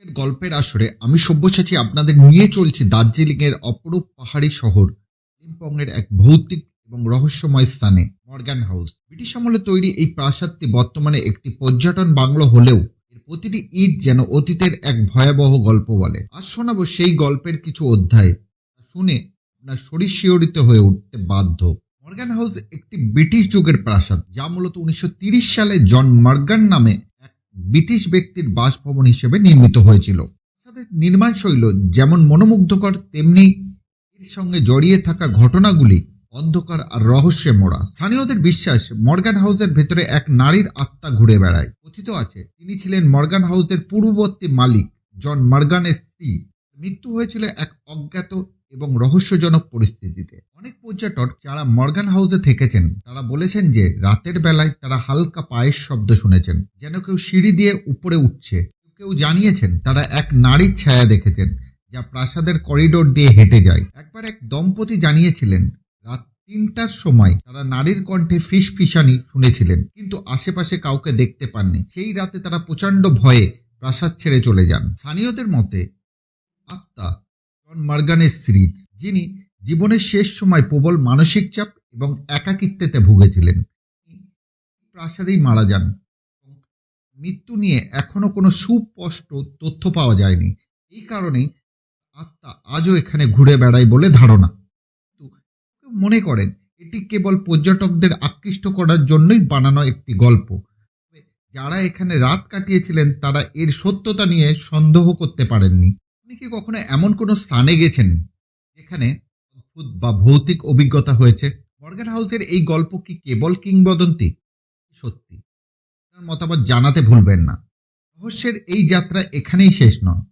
এর গল্পের আসরে আমি সব্যসাচী আপনাদের নিয়ে চলছি দার্জিলিং এর অপরূপ পাহাড়ি শহর লিম্পং এর এক ভৌতিক এবং রহস্যময় স্থানে মর্গান হাউস। ব্রিটিশ আমলে তৈরি এই প্রাসাদটি বর্তমানে একটি পর্যটন বাংলো হলেও এর প্রতিটি ইট যেন অতীতের এক ভয়াবহ গল্প বলে। আজ শোনাবো সেই গল্পের কিছু অধ্যায়, শুনে আপনার শরীর শিহরিত হয়ে উঠতে বাধ্য। মর্গান হাউস একটি ব্রিটিশ যুগের প্রাসাদ, যা মূলত 1930 সালে জন মর্গান নামে এক ব্রিটিশ ব্যক্তির বাসভবন হিসেবে নির্মিত হয়েছিল। প্রাসাদের নির্মাণ শৈলী যেমন মনোমুগ্ধকর, তেমনি এর সঙ্গে জড়িয়ে থাকা ঘটনাগুলি অন্ধকার আর রহস্যে মোড়া। স্থানীয়দের বিশ্বাস, মর্গান হাউসের ভেতরে এক নারীর আত্মা ঘুরে বেড়ায়। কথিত আছে তিনি ছিলেন মর্গান হাউসের পূর্ববর্তী মালিক জন মর্গানের স্ত্রী। মৃত্যু হয়েছিল এক অজ্ঞাত এবং রহস্যজনক পরিস্থিতিতে। অনেক পর্যটক যারা মর্গান হাউসে থেকেছেন তারা বলেছেন যে রাতের বেলায় তারা হালকা পায়ের শব্দ শুনেছেন, যেন কেউ সিঁড়ি দিয়ে উপরে উঠছে। কেউ জানিয়েছেন তারা এক নারীর ছায়া দেখেছেন যা প্রাসাদের করিডোর দিয়ে হেঁটে যায়। একবার এক দম্পতি জানিয়েছিলেন রাত 3টার সময় তারা নারীর কণ্ঠে ফিসফিসানি শুনেছিলেন, কিন্তু আশেপাশে কাউকে দেখতে পাননি। সেই রাতে তারা প্রচণ্ড ভয়ে প্রাসাদ ছেড়ে চলে যান। স্থানীয়দের মতে আত্মা জন মর্গানের স্ত্রী, যিনি জীবনের শেষ সময় প্রবল মানসিক চাপ এবং একাকিত্বেতে ভুগেছিলেন, প্রাসাদেই মারা যান। মৃত্যু নিয়ে এখনো কোনো সুস্পষ্ট তথ্য পাওয়া যায়নি। এই কারণেই আত্মা আজও এখানে ঘুরে বেড়ায় বলে ধারণা। মনে করেন এটি কেবল পর্যটকদের আকৃষ্ট করার জন্যই বানানো একটি গল্প। যারা এখানে রাত কাটিয়েছিলেন তারা এর সত্যতা নিয়ে সন্দেহ করতে পারেননি। আপনি কি কখনো এমন কোনো স্থানে গেছেন যেখানে অদ্ভুত বা ভৌতিক অভিজ্ঞতা হয়েছে? মর্গান হাউসের এই গল্প কি কেবল কিংবদন্তি, সত্যি? আপনার মতামত জানাতে ভুলবেন না। রহস্যের এই যাত্রা এখানেই শেষ নয়।